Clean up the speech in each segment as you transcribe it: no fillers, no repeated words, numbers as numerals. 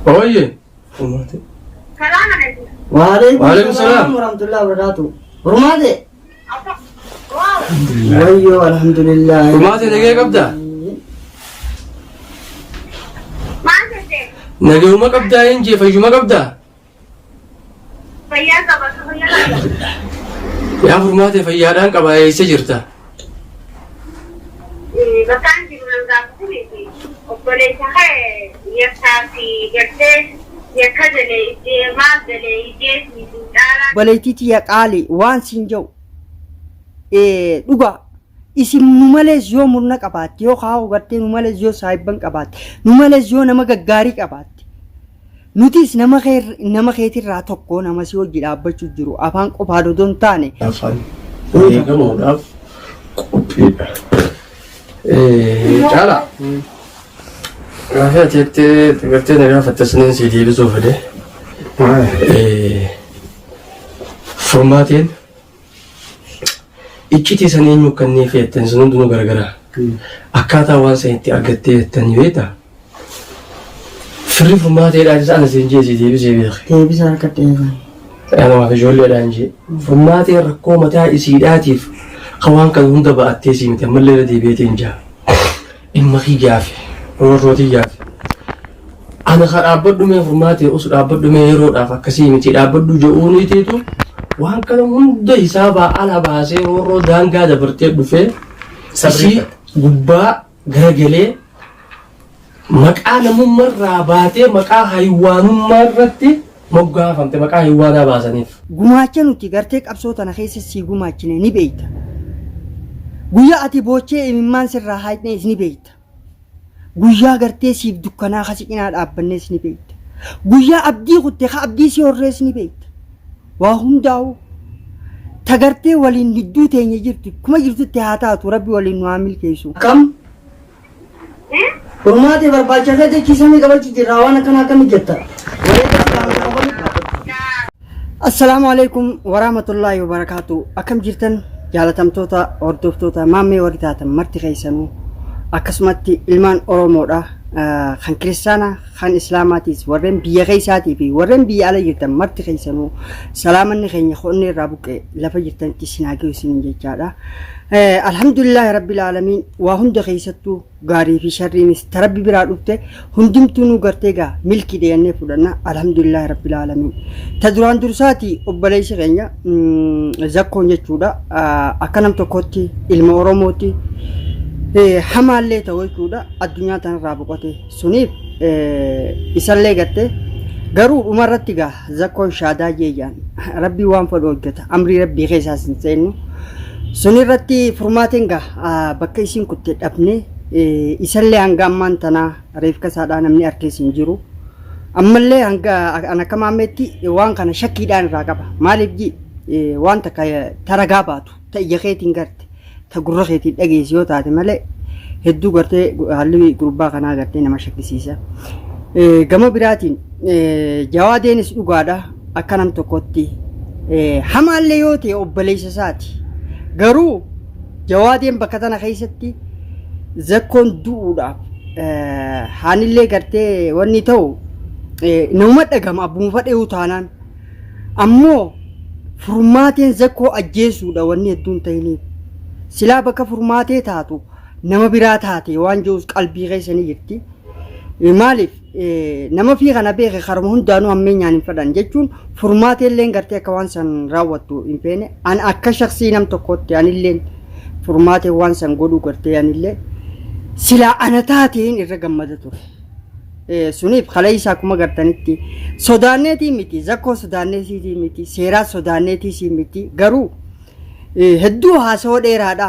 Oye. Salam alaikum. Waalaikum salam. Warahmatullahi wabarakatuh. Rumade. Wow. Wayyo alhamdulillah. Rumate nagee qabda? Maal jettee? Nageuma qabdaa injii fayyuma qabdaa? Fayyaa qabatu fayyaa qabatu. Yaa furmaate fayyaadhaan qabaa eessa jirta? Bakkaan jiru nan gaafatu miti. Obboleessa kee yakkaa fi gartee yakka jalee ijjee maal jalee ijjee fi duudhaadhaan. Baleetiti ya qaali waan siin jau. Dhuga isin nu malees yoo murna qabaatte yoo kaa'u gartee nu malees yoo saayibban qabaatte nu malees yoo nama gaggaarii qabaatte nutis nama keetirraa tokko nama si hojii dhaabbachuu jiru afaan qofaa dodoo hin taane. Afaan eegamuudhaaf qophiidha. Caala. Gaafii ati gartee na gaafatte saniin si deebisuu fedhe. Furmaateen iccitii san eenyu kanneen fe'attan sun hundinuu garagara. Akkaataa waan san itti argattee jettanii beektaa? Firri furmaateedhaan isa ana siin jee si deebisee beeke. Deebisa harkatti eegan. Namaaf ijoolleedhaan jee. Furmaateen rakkoo mataa isiidhaatiif kan waan kana hunda ba'attee si miti ammallee irra deebi'eetiin jaa. Dhimma kiyyaafi roorrootiyyaaf. Ana ka dhaabbadhumee furmaatee osoo dhaabbadhumee yeroodhaaf akkasii miti dhaabbadhu je'uuniitiitu waan kana hunda hisaabaa ala baasee roorroo daangaa dabartee dhufee isii gubbaa garagalee maqaa namummaarraa baatee maqaa haywaanummaa irratti moggaafamte maqaa haywaanaa baasaniif. Gumaacha nuti gartee qabsoo tana keessa sii gumaachine ni beekta. Guyyaa ati boochee imimmaan sirraa haadnees ni beekta. Guyyaa gartee siif dukkanaa kasiqinaa dhaabbannees ni beekta. Guyyaa abdii kuttee ka abdii si horrees ni beekta. Waa hundaa'u tagartee waliin hidduu teenya jirtu kuma jirtutti haa taatu rabbi waliin nu haa milkeessu. Kam? Furmaatee barbaachisaa jechiisamee qabachuu jirra waan akkanaa akkamii jetta? Assalaamu alaikum warahmatullahi wabarakatuh. Akkam jirtan jaalatamtoota hordoftoota maammee warri taatan marti keessanuu akkasumatti ilmaan Oromoodha kan kiristaana kan islaamaatis warreen biyya keessaatii fi warreen biyya ala jirtan marti keessanuu salaamanni keenya qonnee irraa buqqee lafa jirtanitti sinaa gahu isiniin jechaadha. Alhamdulillah rabbil aalamiin waa hunda keessattuu gaarii fi sharriinis tarabbi biraa dhufte hundumtuu nu gartee gaa milkii deennee fudhanna alhamdulillah rabbil aalamiin. Ta duraan dursaati obboleessi keenya zakkoon jechuudha akka nam tokkotti ilma Oromooti. Hamaallee ta'uu jechuudha addunyaa tanarraa boqote suniif isallee gartee garuu dhumarratti gaa zakkoon shaadaa jeeyaan rabbii waan fedhu hojjeta amrii rabbii keessaas hin seennu sunirratti furmaateen gaa bakka isiin kuttee dhabne isallee hanga ammaan tanaa reefka isaadhaa namni arkees hin jiru ammallee hanga ana akka maammeetti waan kana shakkiidhaan irraa qaba maaliif ji waan takka taragaa baatu ta'iyya keetiin garte ta gurra keetiin dhageessi yoo taate malee hedduu gartee haalli gurbaa kanaa gartee nama shakkisiisa. Gama biraatiin jawaadeenis dhugaadha akka nam tokkotti hamaallee yoo ta'e obboleessa isaati. Garuu jawaadeen bakka tana keessatti zakkoon du'uudhaaf haanillee gartee wanni ta'u nama dhagama abbuma fadheewu taanaan ammoo furmaateen zakkoo ajjeesuudha wanni hedduun ta'iniif. Silaa bakka furmaatee taatu nama biraa taate waan jiruus qalbii keessanii jirti. Maaliif nama fi kana beeke karuma hundaanuu hammeenyaan hin fedhan jechuun furmaateellee gartee akka waan san raawwattu hin feene an akka shaksii nam tokkotti anillee furmaatee waan san godhuu gartee anillee silaa ana taateen irra gammada ture. Suniif kala isaa akkuma gartanitti sodaanneetii miti zakkoo sodaanneetii miti seeraa sodaanneetii miti garuu hedduu haasoo dheeraadha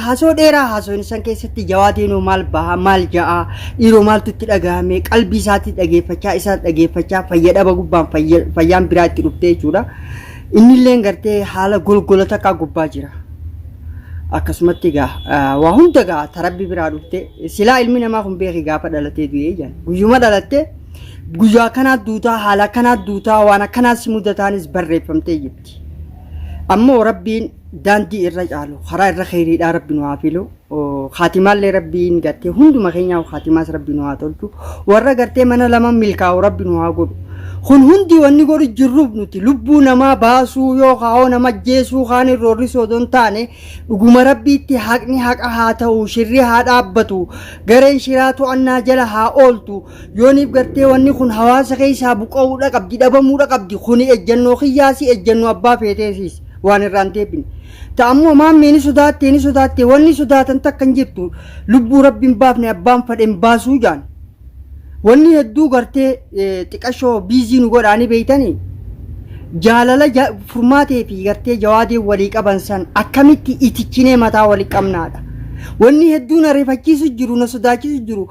haasoo dheeraa haasoon san keessatti jawaadeenuu maal baha maal ja'a dhiiroo maaltu itti dhagahame qalbii isaatti dhageeffachaa isaa dhageeffachaa fayyadaba gubbaan fayyaan biraa itti dhuftee jechuudha innillee gartee haala golgola takkaa gubbaa jira akkasumatti gaa waa hunda gaa tarabbi biraa dhufte silaa ilmi namaa kun beeki gaafa dhalatee du'ee jira guyyuma dhalattee guyyaa kanaa duutaa haala kanaa duutaa waan akkanaas mudataanis barreeffamtee jirti ammoo rabbiin daandii irra caalu karaa irra khayriidhaa rabbi nu haa filu خاتمان لربين قرتي هندو مخينيا وخاتماس ربي نواتولتو ورا قرتي من لما ملكاو ربي نواقود خون هندي واني قول الجروب نتي لبو نما باسو يو خاو نما جيسو خاني روري سودون تاني وقوم ربي تي حقني حق هاتو شري هات عبتو غرين شراتو عنا جلها أولتو يوني بقرتي واني خون حواس خيسا بقاو لقبدي دبمو لقبدي خوني اجنو خياسي اجنو أبا فيتيسيس واني رانتي بين تأمو ما ميني سوداتي واني سوداتن تكن جبتو لبو ربي مبافني أبام فدين باسو جان wanni hedduu gartee xiqqashoo biizii nu godhaanii beeytanii jaalala furmaatee fi gartee jawaadee walii qaban san akkamitti itichinee mataa walii qabnaadha wanni hedduu na rifachiisu jiru na sodaachisu jiru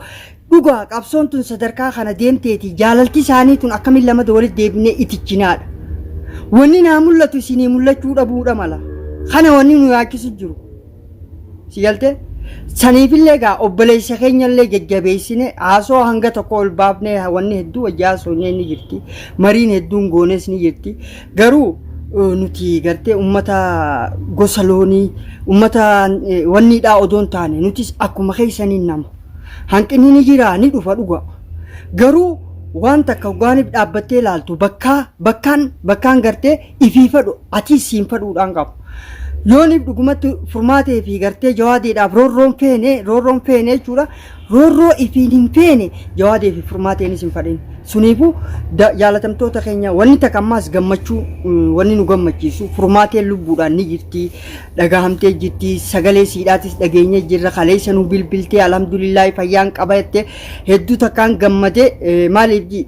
dhugaa qabsoon tun sadarkaa kana deemteeti jaalalti isaanii tun akkamiin lamada walitti deebinee itichinaadha wanni naa mul'atu isinii mul'achuu dhabuudha mala kana wanni nu yaachisu jiru si galtee saniifillee gaa obboleessa keenyallee jajjabeessine haasoo hanga tokko ol baafnee wanni hedduu wajjaasonee ni jirti mariin hedduun goones ni jirti garuu nuti gartee ummata gosa loonii ummata wanniidhaa odoon taane nutis akkuma keessaniin nama hanqinni ni jira ni dhufa dhuga garuu waan takka ugaaniif dhaabbattee ilaaltu bakkaan gartee ifiifadhu ati siin fadhuudhaan qabu yoonif dhugumatti furmaatee fi gartee jawaadeedhaaf roorroon feene jechuudha roorroo ifiin hin feene jawaadee fi furmaateenis hin fadhin suniifuu jaalatamtoota keenya wanni takka ammaas gammachuu wanni nu gammachiisu furmaateen lubbuudhaan ni jirti dhagahamtee jirti sagalee siidhaatis dhageenye jirra kaleessa nu bilbiltee alhamdulillaahi fayyaan qabatte hedduu takkaan gammadee maaliif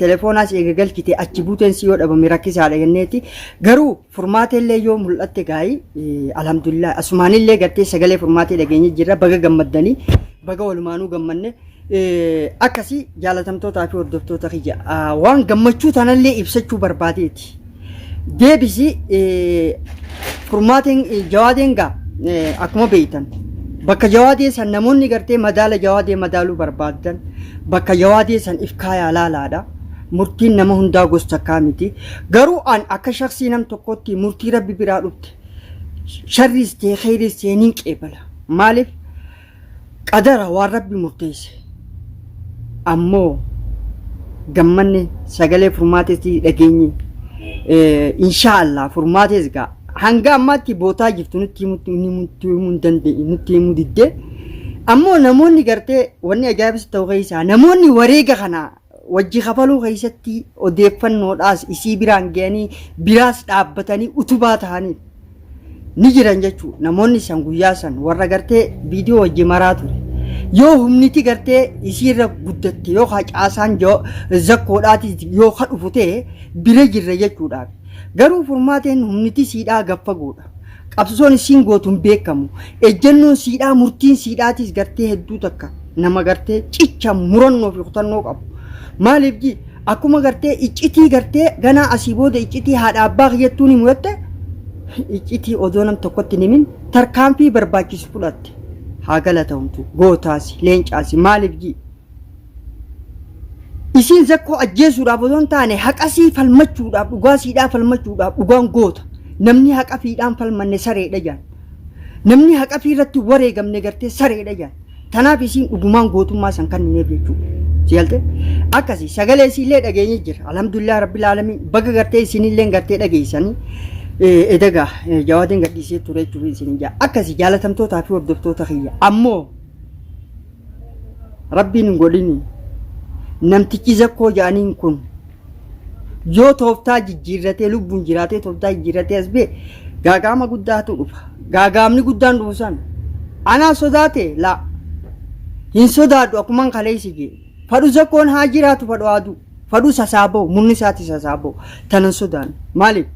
telefoonaas eegagalchite achi buuteen si yoo dhabame rakkisaadha jenneeti garuu furmaateellee yoo mul'atte gaa'ii alhamdulillah asumaanillee gartee sagalee furmaatee dhageenye jirra baga gammaddanii baga walumaanuu gammanne akkasi jaalatamtootaa fi hordoftoota kiyya waan gammachuu tanallee ibsachuu barbaadeeti deebisi furmaateen jawaadeen gaa akkuma beeytan bakka jawaadee san namoonni gartee madaala jawaadee madaaluu barbaadan bakka jawaadee san ifkaayaa laalaadha murtiin nama hundaa gosa takkaa miti garuu an akka shaksii nam tokkotti murtii rabbi biraa dhufte sharris ta'e khayris ta'e nin qeebala maaliif qadara waan rabbi murteesse ammoo gammanne sagalee furmaatees dhageenye inshaallah furmaatees gaa hanga ammaatti bootaa jirtu nutti himuu dandeenye nutti himuu didde ammoo namoonni gartee wanni ajaa'ibsiisa ta'u keessaa namoonni wareega kana wajji kafaluu keessatti odeeffannoodhaas isii biraan ga'anii biraas dhaabbatanii utubaa ta'anii ni jiran jechuudha namoonni san guyyaa san warra gartee viidiyoo wajji maraa ture yoo humniti gartee isiirra guddatte yoo hacaasaan zakkoodhaati yoo kadhufu ta'e bira jirra jechuudha garuu furmaateen humniti siidhaa gaffagoodha qabsoon isiin gootuun beekamu ejjennoon siidhaa murtiin siidhaatis gartee hedduu takka nama gartee cicha murannoo fi kutannoo qabu maaliif akkuma gartee iccitii gartee ganaa asii booda iccitii haadha abbaa kiyyattuun himu jette iccitii odoo nam tokkotti nimin tarkaanfii barbaachisu fudhatte haa galatamtu gootaasi leencaasi maaliif isiin zakkoo ajjeesuudhaaf odoo hin taane haqasii falmachuudhaaf dhugaasiidhaa falmachuudhaaf dhugaan goota namni haqa fiidhaan falmanne sareedha jaan namni haqa fiirratti wareegamne gartee sareedha jaan tanaaf isiin dhugumaan gootummaa san kannineef jechuudha siyalte akkasi sagalee isiillee dhageenye jira alhamdulillah rabbil alamin baga gartee isinillee gartee dhageessanii edaga jawaadeen gadhiisee ture jechuudha isin jaa akkasi jaalatamtootaa fi hordoftoota kiyya ammoo rabbiin godhini namtichi zakkoo jaaniin kun yoo tooftaa jijjiirratee lubbuun jiraatee tooftaa jijjiirratee as bee gaagaama guddaatu dhufa gaagaamni guddaan dhufu san anaa sodaate laa hin sodaadhu akkuman kaleessi gee fadhu zakkoon haa jiraatu fadhu aaduu fadhu sasaaboo murni isaati sasaaboo tanan sodaan maaliif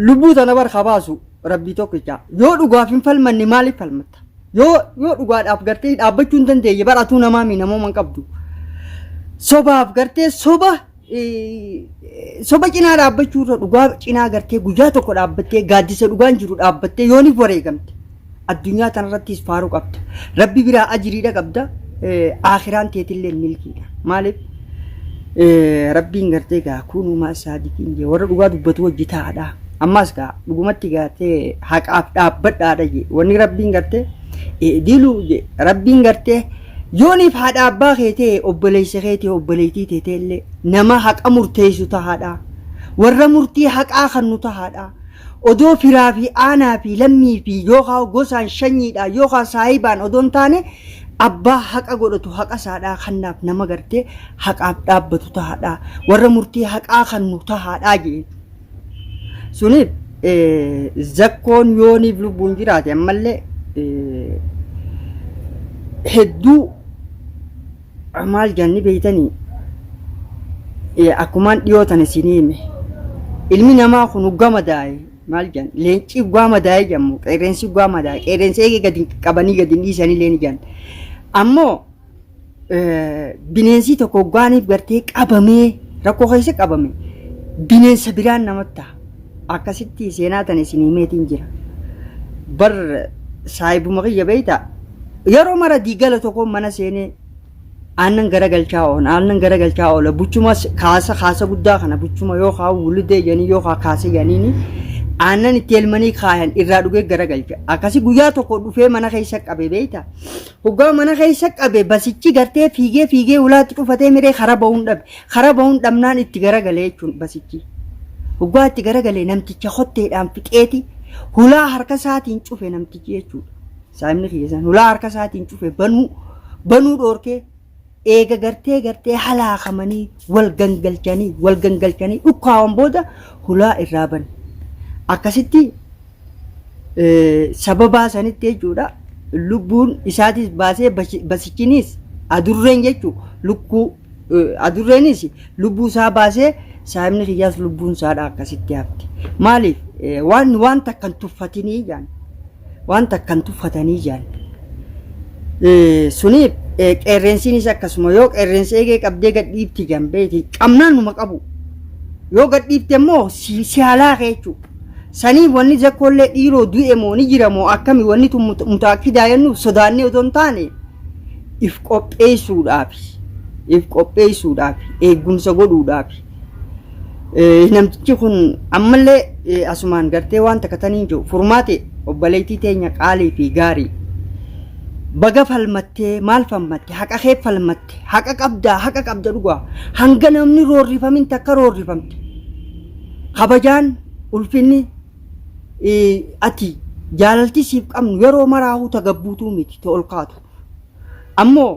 lubbuu tana barka baasu rabbii tokkicha yoo dhugaaf hin falmanne maaliif falmatta yoo dhugaadhaaf gartee dhaabbachuu hin dandeenye baratuu namaa mi namooman qabdu sobaaf gartee soba cinaa dhaabbachuu irra dhugaa cinaa gartee guyyaa tokko dhaabbattee gaaddisa dhugaan jiru dhaabbattee yooniif wareegamte addunyaa tanarrattis faaruu qabda rabbi biraa ajiriidha qabda akhiraan teetillee milkiidha maaliif rabbiin gartee gaa kunumaa saadiqiin jee warra dhugaa dubbatu wajji taa'adha ammas gaa dhugumatti gaatee haqaaf dhaabbadhaadha jee wanni rabbiin gartee اعدلوا ربين قرته يوني فحد أبا خيتي أبليس خيتي أبليتي تيتي نما حق أمر تيسو تهادا ورّا مرتي حق آخر نتهادا odoo firaa fi aanaa fi lammii fi yookaan gosaan shanyiidha yookaan saayibaan odoon taane abbaa haqa godhatu haqa isaadhaa kannaaf nama gartee haqaaf dhaabbatu tahaadha warra murtii haqaa kannu tahaadha jedhe suniif zakkoon yooniif lubbuun jiraate ammallee hedduu maal janni beeytanii akkumaan dhiyootan isinii hime ilmi namaa kun uggama daa'e maal jan leenci uggama daa'e jammu qeerrensi uggama daa'e qeerrensi eege gadi qabanii gadi dhiisanii leen jan ammoo bineensi tokko uggaaniif gartee qabamee rakkoo keessa qabame bineensa biraan namatti akkasitti seenaa tan isinii himeetiin jira bar saayibuma kiyya beeyta yeroo mara diigala tokko mana seenee aannan garagalchaa oola buchuma kaasa guddaa kana buchuma yookaan wulidee janii yookaan kaase janiini aannan itti elmanii kaayan irraa dhugee garagalcha akkasi guyyaa tokko dhufee mana keessa qabe beeyta hoggaa mana keessa qabe basichi gartee fiigee ulaatti dhufatee miree kara bahuun dhabnaan itti garagalee jechuun basichi hoggaa itti garagalee namticha hotteedhaan fixeeti hulaa harka isaatiin cufe namtichi jechuudha saayimni kiyyasan hulaa harka isaatiin cufe banuu dhoorkee eega gartee halaakamanii wal gangalchanii dhukkaawan booda hulaa irraa ban akkasitti sababaa sanitti jechuudha lubbuun isaatis baasee basichinis adurreen jechuu adurreenis lubbuu isaa baasee saayimni kiyyaas lubbuun isaadha akkasitti hafte maaliif waan takkan tuffatanii jaan waan takkan tuffatanii jaan suniif qeerrensiinis akkasuma yoo qeerrensi eegee qabdee gadhiifti gambeeti qabnaan numa qabu yoo gadhiifte immoo si halaaka jechuudha saniif wanni zakkoollee dhiiroo du'e moo ni jira moo akkami wanni tun mutaakkidaa jennu sodaannee otoo hin taane if qopheessuudhaaf eegumsa godhuudhaaf namtichi kun ammallee asumaan gartee waan takkatanii jiru furmaate obboleettii teenya qaalii fi gaarii baga falmattee maal falmatte haqa kee falmatte haqa qabda dhugaa hanga namni roorrifamin takka roorrifamte kabajaan ulfinni ati jaalalti siif qabnu yeroo maraahuu tagabbuutuu miti ol kaatu ammoo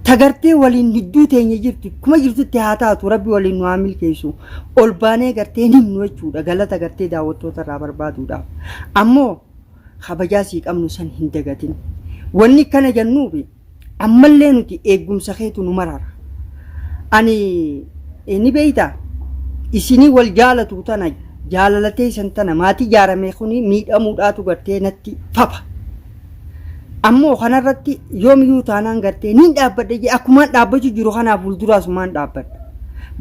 tagartee waliin gidduu teenya jirtu kuma jirtutti haa taatu rabbi waliin nu haa milkeessu ol baanee gartee nimnu jechuudha galata gartee daawwattoota irraa barbaaduudhaaf ammoo kabajaa sii qabnu san hin dagatin wanni kana jennuufi ammallee nuti eegumsa keetu nu marara ani ni beeyta isinii wal jaalatu tana jaalalatee san tana maatii jaaramee kuni miidhamuudhaatu gartee natti fafa ammoo kanarratti yoomiyyuu taanaan gartee niin dhaabbadhe jee akkumaan dhaabbachuu jiru kanaaf fuulduraasumaan dhaabbadha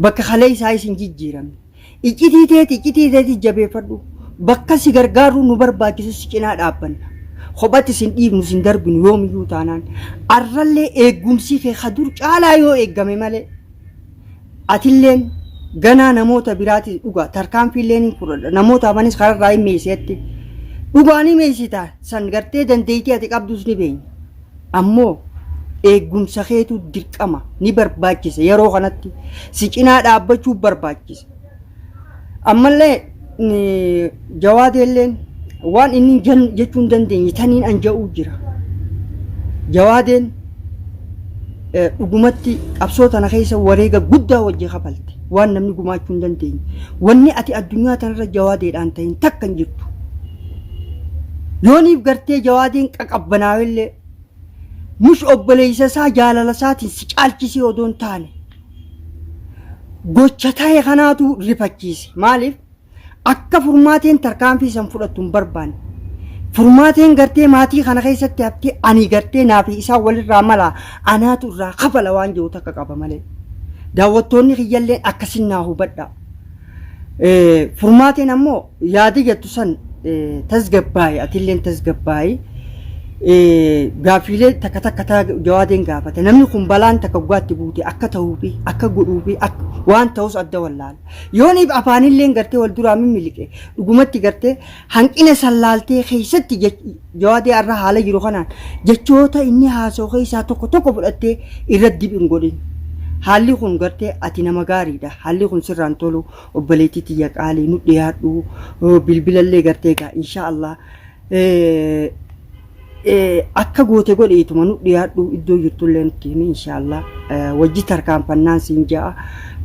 bakka kalee isaa isin jijjiiramne iccitiiteeti jabeeffadhu bakka si gargaaru nu barbaachisu si cinaa dhaabbanna kophatti sin dhiibnu sin darbinu yoomiyyuu taanaan arrallee eegumsi kee kadur caalaa yoo eeggame malee atilleen ganaa namoota biraati dhuga tarkaanfiilleen hin fudhadha namoota afanis kararraa hin meeseetti dhugaanii meesita san gartee dandeettii ati qabdus ni beenya ammoo eegumsa keetu dirqama ni barbaachisa yeroo kanatti si cinaa dhaabbachuu barbaachisa ammallee jawaadeelleen waan inni jechuun dandeenye taniin anja'uu jira jawaadeen dhugumatti qabsoo tana keessa wareega guddaa wajji kafalte waan namni gumaachuu hin dandeenye wanni ati addunyaa tanarra jawaadeedhaan ta'in takka hin jirtu yooniif gartee jawaadeen qaqabbanaawellee mush obboleessa isaa jaalala isaatiin si caalchisee odoon taane gocha ta'e kanaatu rifachiise maaliif akka furmaateen tarkaanfii san fudhattu hin barbaanne furmaateen gartee maatii kana keessatti haftee ani gartee naafi isaa walirraa mala anaatu irraa kafala waan jiru takka qaba malee daawwattoonni kiyyalleen akkasin naa hubadha furmaateen ammoo yaada jettu san tasgabbaa'e atilleen tasgabbaa'e gaafiilee takka takka jawaadeen gaafate namni kun balaan takka guggaatti buute akka ta'uu fi akka godhuu fi waan ta'us adda wallaala yoon afaanillee gartee wal duraa mimmilige dhugumatti gartee hanqina sallaaltee keessatti jawaadee irra haala jiru kanaan jechoota inni haasoo keessaa tokko fudhattee irra dibin godhin haalli kun gartee ati nama gaariidha haalli kun sirraan tolu obboleettii tiyya qaalii nu dhiyaadhu bilbilallee gartee gaa inshaallah akka goote godheetuma nu dhiyaadhu iddoo jirtullee nutti himi inshaallah wajji tarkaanfannaan siin ja'a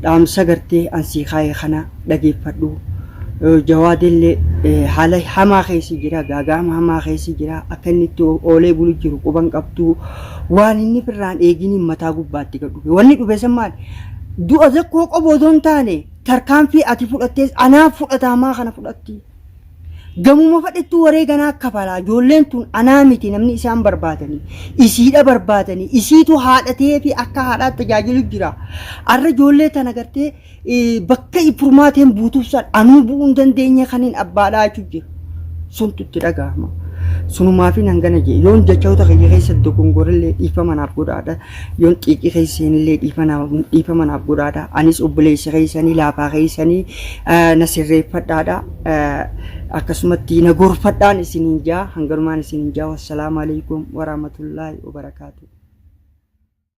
dhaamsa gartee ansii kaayee kana dhageeffadhu jawaadellee haala hamaa keessi jira gaagaama hamaa keessi jira akka inni itti oolee bulu jiru quban qabdu waan inni firraan eeginiin mataa gubbaatti gadhufe wanni dhufe sammaan du'a zakkoo qoboodoon taane tarkaanfii ati fudhattees anaaf fudhatamaa kana fudhatti gamuma fadhettu wareeganaa kafalaa ijoolleen tun anaa miti namni isaan barbaadanii isiidha barbaadanii isiitu haadhatee fi akka haadhaatti tajaajilu jira arra ijoollee tana gartee bakka furmaateen buutuuf san anuu bu'uu hin dandeenye kaniin abbaadhaa jechuun jira suntu itti dhagahama sunumaa fi hangana jee yoon jechoota kiyya keessa dogongorallee dhiifama naaf godhaadha yoon xiiqii keessanillee dhiifama naaf godhaadha anis obboleessa keessanii laafaa keessanii na sirreeffadhaadha akkasumatti na gorfadhaan isiniin jaa hanganumaan isiniin jaa wassalaamu alaikum warahmatullaahi wabarakaatuh